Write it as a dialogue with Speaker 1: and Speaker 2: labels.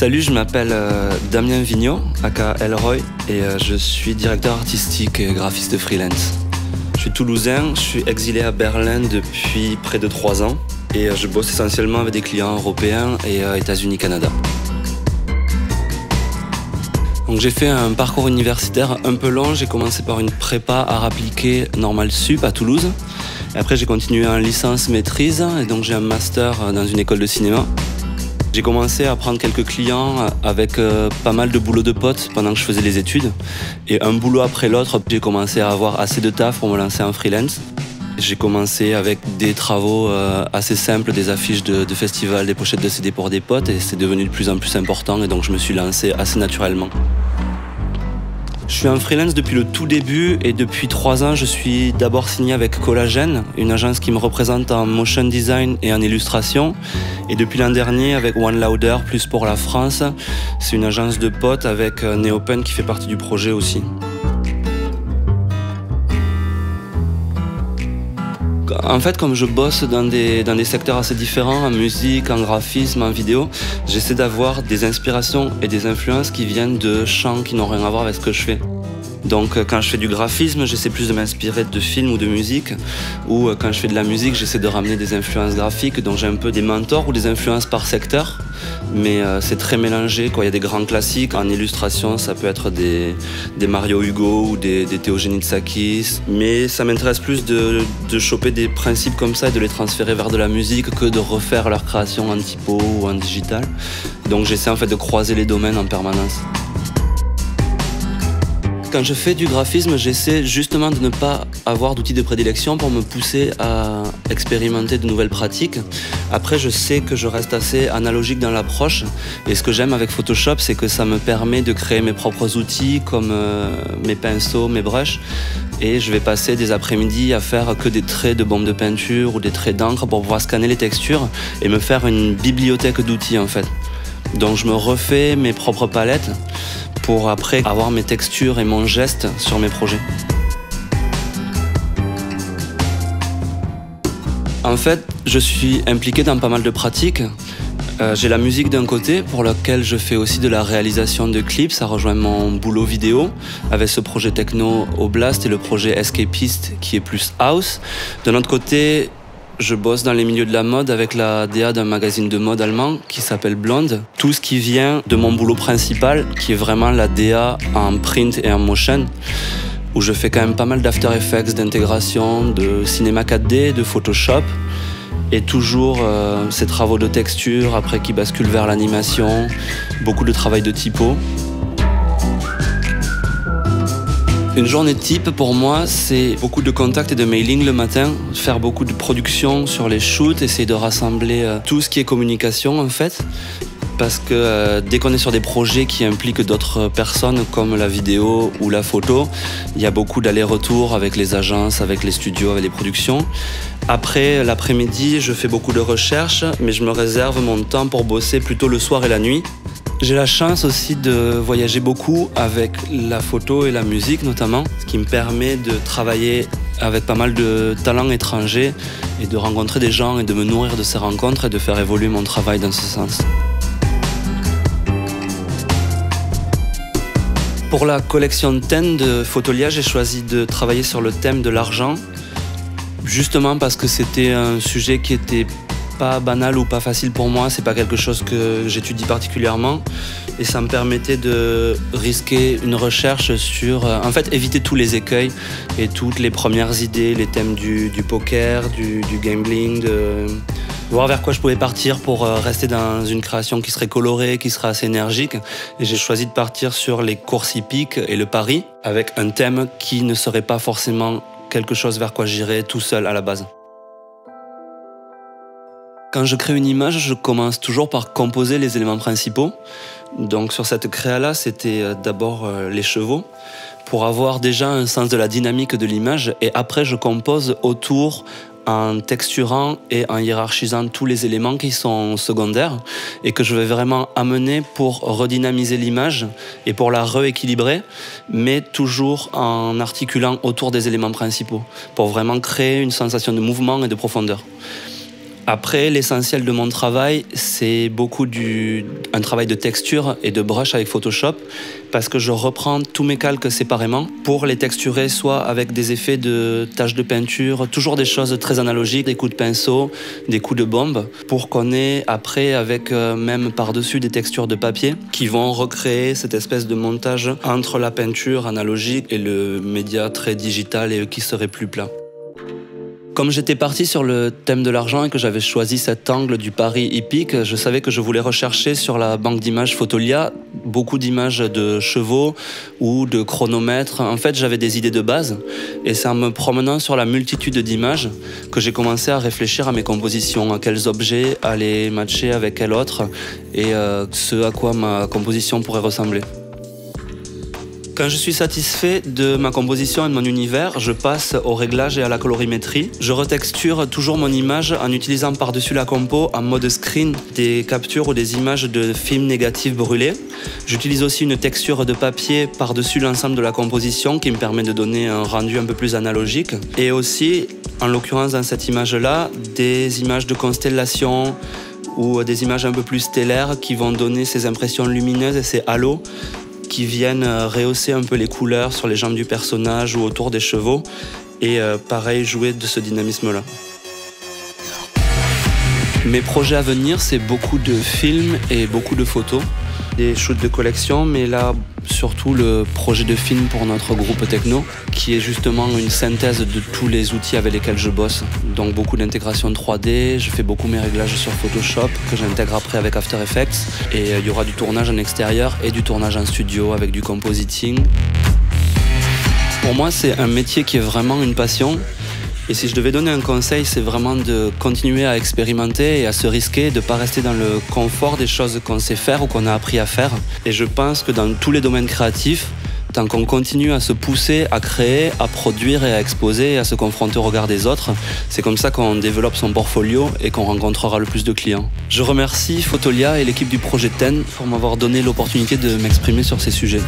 Speaker 1: Salut, je m'appelle Damien Vigneault, aka Elroy, et je suis directeur artistique et graphiste freelance. Je suis toulousain, je suis exilé à Berlin depuis près de 3 ans et je bosse essentiellement avec des clients européens et États-Unis-Canada. Donc j'ai fait un parcours universitaire un peu long. J'ai commencé par une prépa art appliqué Normal Sup à Toulouse. Et après j'ai continué en licence maîtrise et donc j'ai un master dans une école de cinéma. J'ai commencé à prendre quelques clients avec pas mal de boulot de potes pendant que je faisais les études. Et un boulot après l'autre, j'ai commencé à avoir assez de taf pour me lancer en freelance. J'ai commencé avec des travaux assez simples, des affiches de festivals, des pochettes de CD pour des potes, et c'est devenu de plus en plus important, et donc je me suis lancé assez naturellement. Je suis en freelance depuis le tout début, et depuis 3 ans, je suis d'abord signé avec Collagène, une agence qui me représente en motion design et en illustration. Et depuis l'an dernier, avec One Louder, plus pour la France, c'est une agence de potes avec Neopen qui fait partie du projet aussi. En fait, comme je bosse dans des secteurs assez différents, en musique, en graphisme, en vidéo, j'essaie d'avoir des inspirations et des influences qui viennent de champs qui n'ont rien à voir avec ce que je fais. Donc quand je fais du graphisme, j'essaie plus de m'inspirer de films ou de musique, ou quand je fais de la musique, j'essaie de ramener des influences graphiques, donc j'ai un peu des mentors ou des influences par secteur, mais c'est très mélangé, quoi. Il y a des grands classiques, en illustration ça peut être des Mario Hugo ou des Théogénie Tsakis, mais ça m'intéresse plus de choper des principes comme ça et de les transférer vers de la musique que de refaire leur création en typo ou en digital. Donc j'essaie en fait de croiser les domaines en permanence. Quand je fais du graphisme, j'essaie justement de ne pas avoir d'outils de prédilection pour me pousser à expérimenter de nouvelles pratiques. Après, je sais que je reste assez analogique dans l'approche, et ce que j'aime avec Photoshop, c'est que ça me permet de créer mes propres outils comme mes pinceaux, mes brushes, et je vais passer des après-midi à faire que des traits de bombe de peinture ou des traits d'encre pour pouvoir scanner les textures et me faire une bibliothèque d'outils en fait. Donc je me refais mes propres palettes pour après avoir mes textures et mon geste sur mes projets. En fait, je suis impliqué dans pas mal de pratiques. J'ai la musique d'un côté, pour laquelle je fais aussi de la réalisation de clips. Ça rejoint mon boulot vidéo, avec ce projet techno Oblast et le projet Escapist qui est plus house. D'un autre côté, je bosse dans les milieux de la mode avec la DA d'un magazine de mode allemand qui s'appelle Blonde. Tout ce qui vient de mon boulot principal, qui est vraiment la DA en print et en motion, où je fais quand même pas mal d'After Effects, d'intégration, de cinéma 4D, de Photoshop, et toujours ces travaux de texture après qui basculent vers l'animation, beaucoup de travail de typo. Une journée type pour moi, c'est beaucoup de contacts et de mailing le matin, faire beaucoup de production sur les shoots, essayer de rassembler tout ce qui est communication en fait. Parce que dès qu'on est sur des projets qui impliquent d'autres personnes comme la vidéo ou la photo, il y a beaucoup d'allers-retours avec les agences, avec les studios, avec les productions. Après, l'après-midi, je fais beaucoup de recherches, mais je me réserve mon temps pour bosser plutôt le soir et la nuit. J'ai la chance aussi de voyager beaucoup avec la photo et la musique notamment, ce qui me permet de travailler avec pas mal de talents étrangers et de rencontrer des gens et de me nourrir de ces rencontres et de faire évoluer mon travail dans ce sens. Pour la collection TEN de Photolia, j'ai choisi de travailler sur le thème de l'argent, justement parce que c'était un sujet qui était pas banal ou pas facile pour moi, c'est pas quelque chose que j'étudie particulièrement, et ça me permettait de risquer une recherche sur, en fait, éviter tous les écueils et toutes les premières idées, les thèmes du poker, du gambling, de voir vers quoi je pouvais partir pour rester dans une création qui serait colorée, qui serait assez énergique. Et j'ai choisi de partir sur les courses hippiques et le pari, avec un thème qui ne serait pas forcément quelque chose vers quoi j'irais tout seul à la base. Quand je crée une image, je commence toujours par composer les éléments principaux. Donc sur cette créa-là, c'était d'abord les chevaux, pour avoir déjà un sens de la dynamique de l'image, et après je compose autour en texturant et en hiérarchisant tous les éléments qui sont secondaires et que je vais vraiment amener pour redynamiser l'image et pour la rééquilibrer, mais toujours en articulant autour des éléments principaux, pour vraiment créer une sensation de mouvement et de profondeur. Après, l'essentiel de mon travail, c'est beaucoup un travail de texture et de brush avec Photoshop, parce que je reprends tous mes calques séparément pour les texturer soit avec des effets de taches de peinture, toujours des choses très analogiques, des coups de pinceau, des coups de bombe, pour qu'on ait après avec même par-dessus des textures de papier qui vont recréer cette espèce de montage entre la peinture analogique et le média très digital et qui serait plus plat. Comme j'étais parti sur le thème de l'argent et que j'avais choisi cet angle du pari hippique, je savais que je voulais rechercher sur la banque d'images Fotolia beaucoup d'images de chevaux ou de chronomètres. En fait, j'avais des idées de base et c'est en me promenant sur la multitude d'images que j'ai commencé à réfléchir à mes compositions, à quels objets allaient matcher avec quel autre et ce à quoi ma composition pourrait ressembler. Quand je suis satisfait de ma composition et de mon univers, je passe au réglage et à la colorimétrie. Je retexture toujours mon image en utilisant par-dessus la compo en mode screen des captures ou des images de films négatifs brûlés. J'utilise aussi une texture de papier par-dessus l'ensemble de la composition qui me permet de donner un rendu un peu plus analogique. Et aussi, en l'occurrence dans cette image-là, des images de constellations ou des images un peu plus stellaires qui vont donner ces impressions lumineuses et ces halos qui viennent rehausser un peu les couleurs sur les jambes du personnage ou autour des chevaux et pareil jouer de ce dynamisme-là. Mes projets à venir, c'est beaucoup de films et beaucoup de photos, des shoots de collection, mais là surtout le projet de film pour notre groupe techno qui est justement une synthèse de tous les outils avec lesquels je bosse. Donc beaucoup d'intégration 3D, je fais beaucoup mes réglages sur Photoshop que j'intègre après avec After Effects et il y aura du tournage en extérieur et du tournage en studio avec du compositing. Pour moi, c'est un métier qui est vraiment une passion. Et si je devais donner un conseil, c'est vraiment de continuer à expérimenter et à se risquer, de ne pas rester dans le confort des choses qu'on sait faire ou qu'on a appris à faire. Et je pense que dans tous les domaines créatifs, tant qu'on continue à se pousser, à créer, à produire et à exposer, à se confronter au regard des autres, c'est comme ça qu'on développe son portfolio et qu'on rencontrera le plus de clients. Je remercie Fotolia et l'équipe du projet TEN pour m'avoir donné l'opportunité de m'exprimer sur ces sujets.